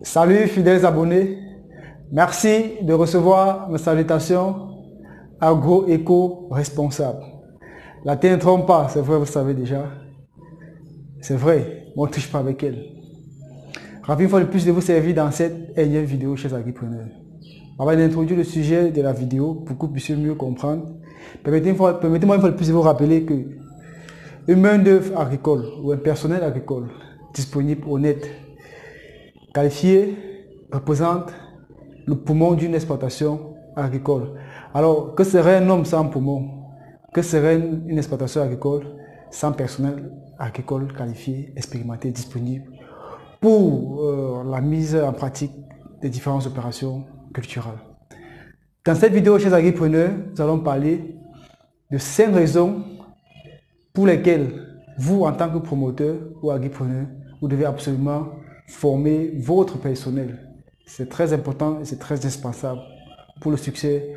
Salut fidèles abonnés, merci de recevoir mes salutations agro-éco-responsable. La terre ne trompe pas, c'est vrai, vous savez déjà. C'est vrai, on ne touche pas avec elle. Ravi une fois de plus de vous servir dans cette énième vidéo chez Agripreneur. Avant d'introduire le sujet de la vidéo pour que vous puissiez mieux comprendre, permettez-moi une fois de plus de vous rappeler que une main-d'œuvre agricole ou un personnel agricole disponible, honnête, qualifié, représente le poumon d'une exploitation agricole. Alors, que serait un homme sans poumon? Que serait une exploitation agricole sans personnel agricole qualifié, expérimenté, disponible pour la mise en pratique des différentes opérations culturelles? Dans cette vidéo, chers agripreneurs, nous allons parler de 5 raisons pour lesquelles vous, en tant que promoteur ou agripreneur, vous devez absolument former votre personnel. C'est très important et c'est très indispensable pour le succès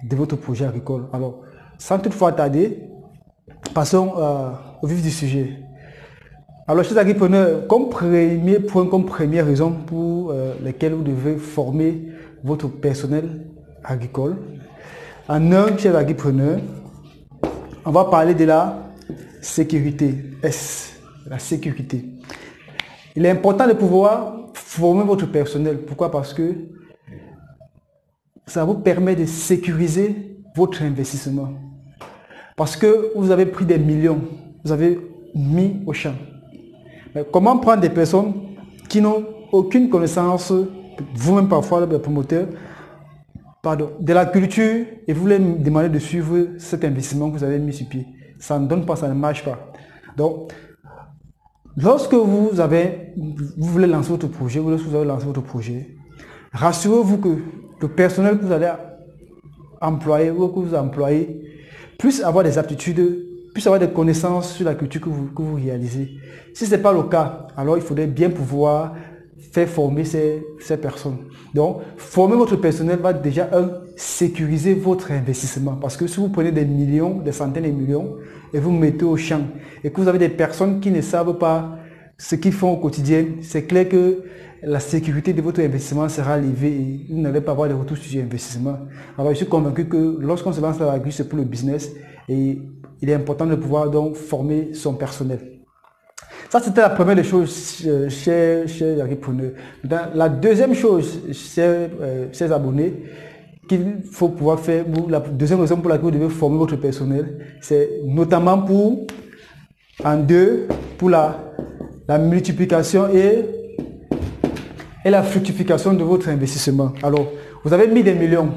de votre projet agricole. Alors, sans toutefois tarder, passons au vif du sujet. Alors, chers agripreneurs, comme premier point, comme première raison pour laquelle vous devez former votre personnel agricole, en un, chers agripreneurs, on va parler de la sécurité. La sécurité. Il est important de pouvoir former votre personnel. Pourquoi? Parce que ça vous permet de sécuriser votre investissement. Parce que vous avez pris des millions, vous avez mis au champ. Mais comment prendre des personnes qui n'ont aucune connaissance, vous-même parfois le promoteur, de la culture, et vous les demandez de suivre cet investissement que vous avez mis sur pied? Ça ne donne pas, ça ne marche pas. Donc, lorsque vous voulez lancer votre projet, ou lorsque vous avez lancé votre projet, rassurez-vous que le personnel que vous allez employer ou que vous employez puisse avoir des aptitudes, puisse avoir des connaissances sur la culture que vous réalisez. Si ce n'est pas le cas, alors il faudrait bien pouvoir faire former ces personnes. Donc, former votre personnel va déjà sécuriser votre investissement. Parce que si vous prenez des millions, des centaines de millions, et vous mettez au champ, et que vous avez des personnes qui ne savent pas ce qu'ils font au quotidien, c'est clair que la sécurité de votre investissement sera levée et vous n'allez pas avoir de retour sur investissement. Alors, je suis convaincu que lorsqu'on se lance dans la grille, c'est pour le business et il est important de pouvoir donc former son personnel. Ça, c'était la première des choses chez agripreneurs. La deuxième chose, chers abonnés, qu'il faut pouvoir faire, la deuxième raison pour laquelle vous devez former votre personnel, c'est notamment pour la multiplication et la fructification de votre investissement. Alors, vous avez mis des millions,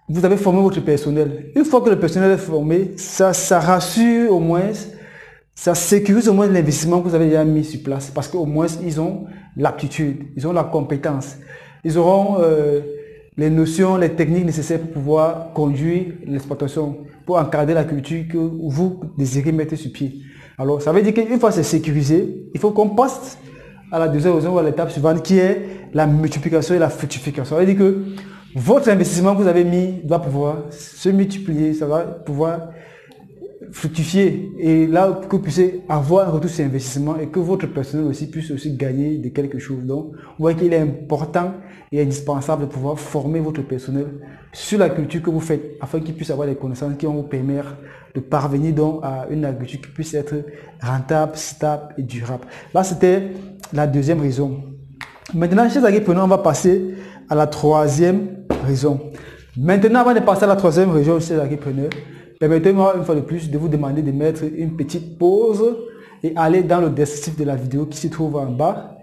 vous avez formé votre personnel. Une fois que le personnel est formé, ça rassure au moins, ça sécurise au moins l'investissement que vous avez déjà mis sur place, parce qu'au moins ils ont l'aptitude, ils ont la compétence, ils auront les notions, les techniques nécessaires pour pouvoir conduire l'exploitation, pour encadrer la culture que vous désirez mettre sur pied. Alors, ça veut dire qu'une fois c'est sécurisé, il faut qu'on passe à la deuxième raison ou à l'étape suivante qui est la multiplication et la fructification. Ça veut dire que votre investissement que vous avez mis doit pouvoir se multiplier, ça va pouvoir fructifier et là que vous puissiez avoir un retour sur investissement et que votre personnel aussi puisse aussi gagner de quelque chose. Donc, vous voyez qu'il est important et indispensable de pouvoir former votre personnel sur la culture que vous faites afin qu'il puisse avoir des connaissances qui vont vous permettre de parvenir donc à une agriculture qui puisse être rentable, stable et durable. Là, c'était la deuxième raison. Maintenant, chers agripreneurs, on va passer à la troisième raison. Maintenant, avant de passer à la troisième raison, chers agripreneurs, permettez-moi une fois de plus de vous demander de mettre une petite pause et aller dans le descriptif de la vidéo qui se trouve en bas.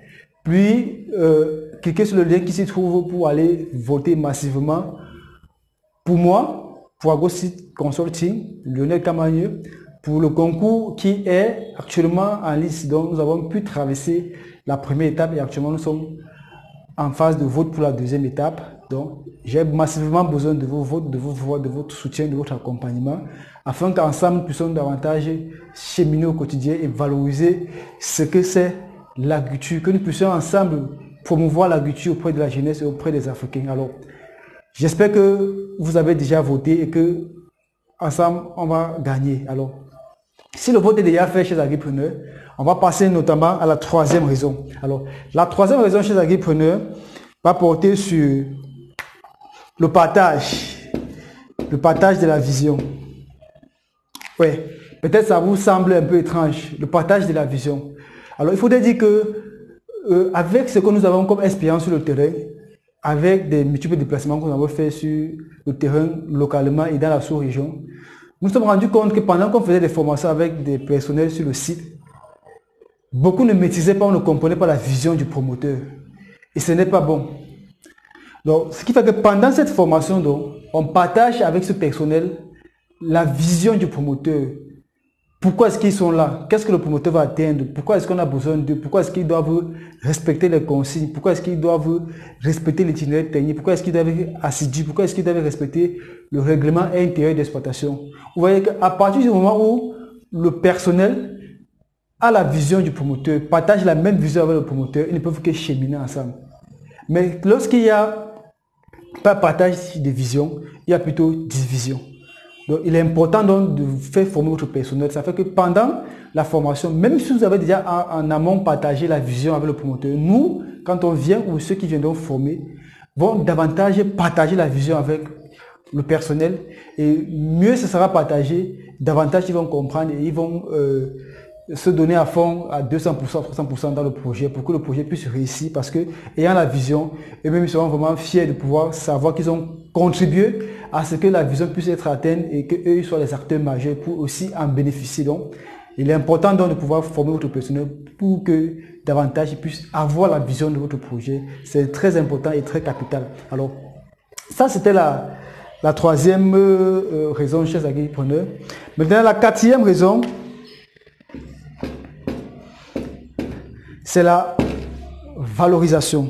Puis, cliquez sur le lien qui se trouve pour aller voter massivement pour moi, pour AgroSeed Consulting, Lionel Camagneux, pour le concours qui est actuellement en liste. Donc, nous avons pu traverser la première étape et actuellement nous sommes en phase de vote pour la deuxième étape. Donc, j'ai massivement besoin de vos votes, de vos voix, de votre soutien, de votre accompagnement, afin qu'ensemble nous puissions davantage cheminer au quotidien et valoriser ce que c'est l'agriculture, que nous puissions ensemble promouvoir l'agriculture auprès de la jeunesse et auprès des Africains. Alors, j'espère que vous avez déjà voté et que ensemble on va gagner. Alors, Si le vote est déjà fait chez Agripreneur, on va passer notamment à la troisième raison. Alors, la troisième raison chez Agripreneur va porter sur le partage de la vision. Oui, peut-être ça vous semble un peu étrange, le partage de la vision. Alors, il faudrait dire que avec ce que nous avons comme expérience sur le terrain, avec des multiples déplacements que nous avons fait sur le terrain localement et dans la sous-région, nous nous sommes rendus compte que pendant qu'on faisait des formations avec des personnels sur le site, beaucoup ne maîtrisaient pas, on ne comprenait pas la vision du promoteur. Et ce n'est pas bon. Donc, ce qui fait que pendant cette formation, donc, on partage avec ce personnel la vision du promoteur. Pourquoi est-ce qu'ils sont là? Qu'est-ce que le promoteur va atteindre? Pourquoi est-ce qu'on a besoin d'eux? Pourquoi est-ce qu'ils doivent respecter les consignes? Pourquoi est-ce qu'ils doivent respecter l'itinéraire technique? Pourquoi est-ce qu'ils doivent être assidus? Pourquoi est-ce qu'ils doivent respecter le règlement intérieur d'exploitation? Vous voyez qu'à partir du moment où le personnel a la vision du promoteur, partage la même vision avec le promoteur, ils ne peuvent que cheminer ensemble. Mais lorsqu'il y a pas partage de vision, il y a plutôt division. Donc, il est important donc de faire former votre personnel. Ça fait que pendant la formation, même si vous avez déjà en amont partagé la vision avec le promoteur, nous, quand on vient ou ceux qui viendront former, vont davantage partager la vision avec le personnel et mieux ce sera partagé, davantage ils vont comprendre et ils vont se donner à fond à 200%, 300% dans le projet pour que le projet puisse réussir parce que ayant la vision, eux-mêmes ils seront vraiment fiers de pouvoir savoir qu'ils ont contribué à ce que la vision puisse être atteinte et qu'eux ils soient les acteurs majeurs pour aussi en bénéficier. Donc, il est important donc de pouvoir former votre personnel pour que davantage ils puissent avoir la vision de votre projet. C'est très important et très capital. Alors, ça c'était la troisième raison chez Agripreneur. Maintenant, la quatrième raison, c'est la valorisation.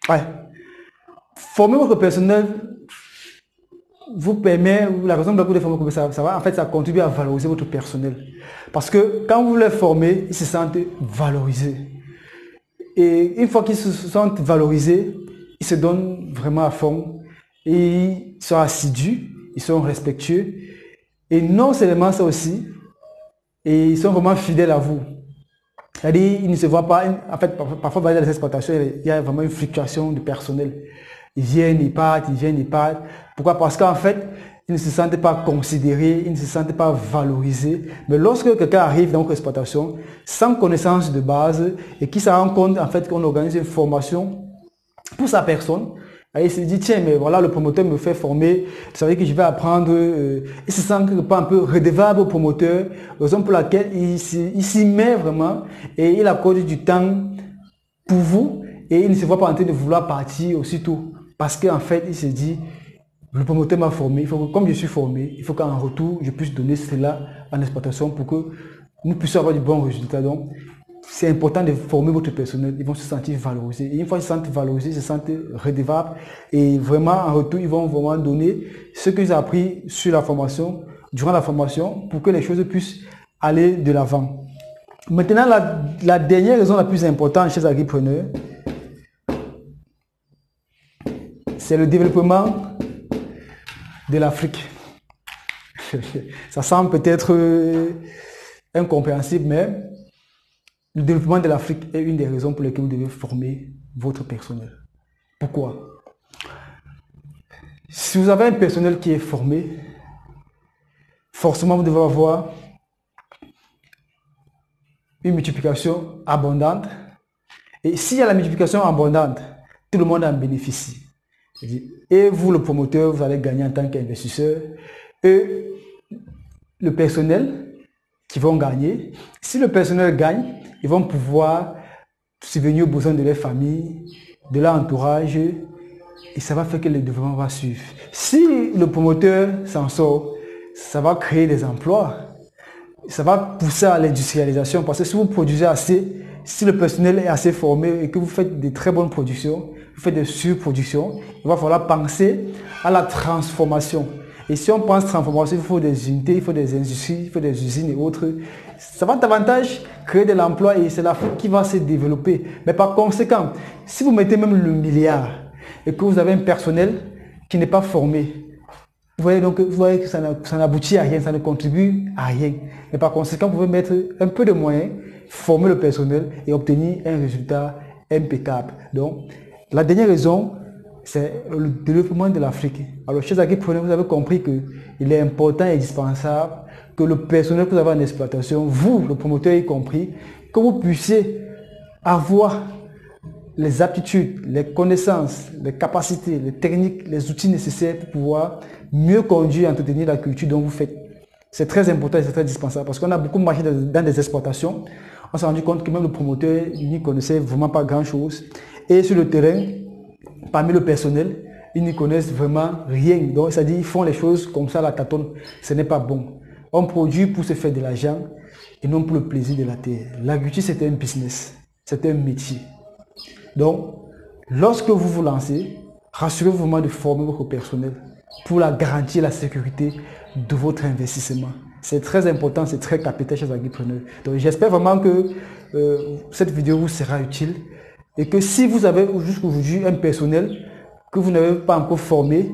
Ouais. Former votre personnel vous permet, la raison de laquelle vous former votre personnel, ça va, en fait, ça contribue à valoriser votre personnel. Parce que quand vous les formez, ils se sentent valorisés. Et une fois qu'ils se sentent valorisés, ils se donnent vraiment à fond. Et ils sont assidus, ils sont respectueux. Et non seulement ça aussi, et ils sont vraiment fidèles à vous. C'est-à-dire, ils ne se voient pas, en fait, parfois dans les exploitations, il y a vraiment une fluctuation de personnel. Ils viennent, ils partent, ils viennent, ils partent. Pourquoi? Parce qu'en fait, ils ne se sentent pas considérés, ils ne se sentent pas valorisés. Mais lorsque quelqu'un arrive dans votre exploitation, sans connaissance de base, et qui se rend compte, en fait, qu'on organise une formation pour sa personne, il se dit, tiens, mais voilà, le promoteur me fait former, ça veut dire que je vais apprendre, il se sent pas un peu redevable au promoteur, raison pour laquelle il s'y met vraiment et il accorde du temps pour vous et il ne se voit pas en train de vouloir partir aussitôt parce qu'en fait, il se dit, le promoteur m'a formé, il faut que, comme je suis formé, il faut qu'en retour, je puisse donner cela en exploitation pour que nous puissions avoir du bon résultat. Donc, c'est important de former votre personnel, ils vont se sentir valorisés. Et une fois qu'ils se sentent valorisés, ils se sentent redevables. Et vraiment, en retour, ils vont vraiment donner ce qu'ils ont appris sur la formation, durant la formation, pour que les choses puissent aller de l'avant. Maintenant, la dernière raison la plus importante chez les agripreneurs, c'est le développement de l'Afrique. Ça semble peut-être incompréhensible, mais le développement de l'Afrique est une des raisons pour lesquelles vous devez former votre personnel. Pourquoi? Si vous avez un personnel qui est formé, forcément vous devez avoir une multiplication abondante. Et s'il y a la multiplication abondante, tout le monde en bénéficie. Et vous, le promoteur, vous allez gagner en tant qu'investisseur. Et le personnel qui vont gagner, si le personnel gagne, ils vont pouvoir subvenir aux besoins de leur famille, de leur entourage, et ça va faire que le développement va suivre. Si le promoteur s'en sort, ça va créer des emplois, ça va pousser à l'industrialisation, parce que si vous produisez assez, si le personnel est assez formé et que vous faites de très bonnes productions, vous faites des surproductions, il va falloir penser à la transformation. Et si on pense transformation, il faut des unités, il faut des industries, il faut des usines et autres. Ça va davantage créer de l'emploi et c'est l'Afrique qui va se développer. Mais par conséquent, si vous mettez même le milliard et que vous avez un personnel qui n'est pas formé, vous voyez que ça n'aboutit à rien, ça ne contribue à rien. Mais par conséquent, vous pouvez mettre un peu de moyens, former le personnel et obtenir un résultat impeccable. Donc, la dernière raison, c'est le développement de l'Afrique. Alors, chez Agripreneur, vous avez compris qu'il est important et indispensable que le personnel que vous avez en exploitation, vous, le promoteur y compris, que vous puissiez avoir les aptitudes, les connaissances, les capacités, les techniques, les outils nécessaires pour pouvoir mieux conduire et entretenir la culture dont vous faites. C'est très important et c'est très indispensable parce qu'on a beaucoup marché dans des exploitations. On s'est rendu compte que même le promoteur n'y connaissait vraiment pas grand-chose. Et sur le terrain, parmi le personnel, ils n'y connaissent vraiment rien. Donc, c'est-à-dire qu'ils font les choses comme ça à la tâtonne. Ce n'est pas bon. On produit pour se faire de l'argent et non pour le plaisir de la terre. L'agriculture, c'est un business. C'est un métier. Donc, lorsque vous vous lancez, rassurez-vous vraiment de former votre personnel pour la garantir la sécurité de votre investissement. C'est très important, c'est très capital chez les agripreneurs. Donc, j'espère vraiment que cette vidéo vous sera utile et que si vous avez jusqu'aujourd'hui un personnel que vous n'avez pas encore formé,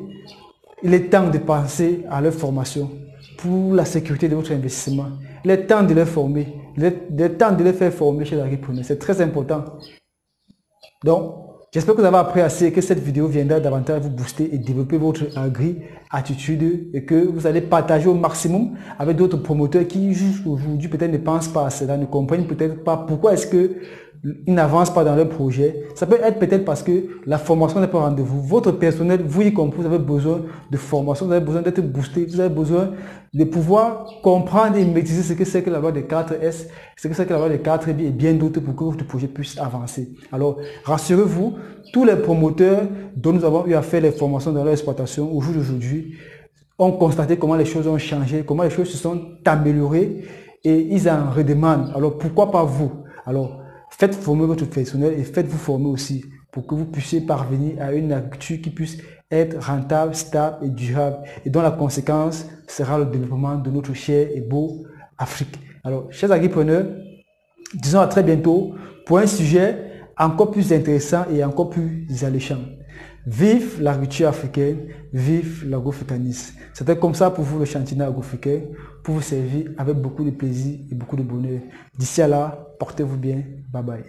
il est temps de penser à leur formation pour la sécurité de votre investissement. Il est temps de les former, il est temps de les faire former chez les agripreneurs. C'est très important. Donc, j'espère que vous avez appris assez et que cette vidéo viendra davantage vous booster et développer votre agri-attitude et que vous allez partager au maximum avec d'autres promoteurs qui jusqu'aujourd'hui peut-être ne pensent pas à cela, ne comprennent peut-être pas pourquoi est-ce qu'ils n'avancent pas dans leur projet. Ça peut être peut-être parce que la formation n'est pas au rendez-vous. Votre personnel, vous y compris, vous avez besoin de formation, vous avez besoin d'être boosté, vous avez besoin de pouvoir comprendre et maîtriser ce que c'est que la loi des 4S, ce que c'est que la loi des 4B et bien d'autres pour que votre projet puisse avancer. Alors, rassurez-vous, tous les promoteurs dont nous avons eu à faire les formations dans leur exploitation au jour d'aujourd'hui ont constaté comment les choses ont changé, comment les choses se sont améliorées et ils en redemandent. Alors, pourquoi pas vous? Alors, faites former votre personnel et faites-vous former aussi pour que vous puissiez parvenir à une agriculture qui puisse être rentable, stable et durable et dont la conséquence sera le développement de notre chère et beau Afrique. Alors, chers agripreneurs, disons à très bientôt pour un sujet encore plus intéressant et encore plus alléchant. Vive l'agriculture africaine, vive l'agroafricanisme. C'était comme ça pour vous le chantinet agro-africain, pour vous servir avec beaucoup de plaisir et beaucoup de bonheur. D'ici à là, portez-vous bien. Bye bye.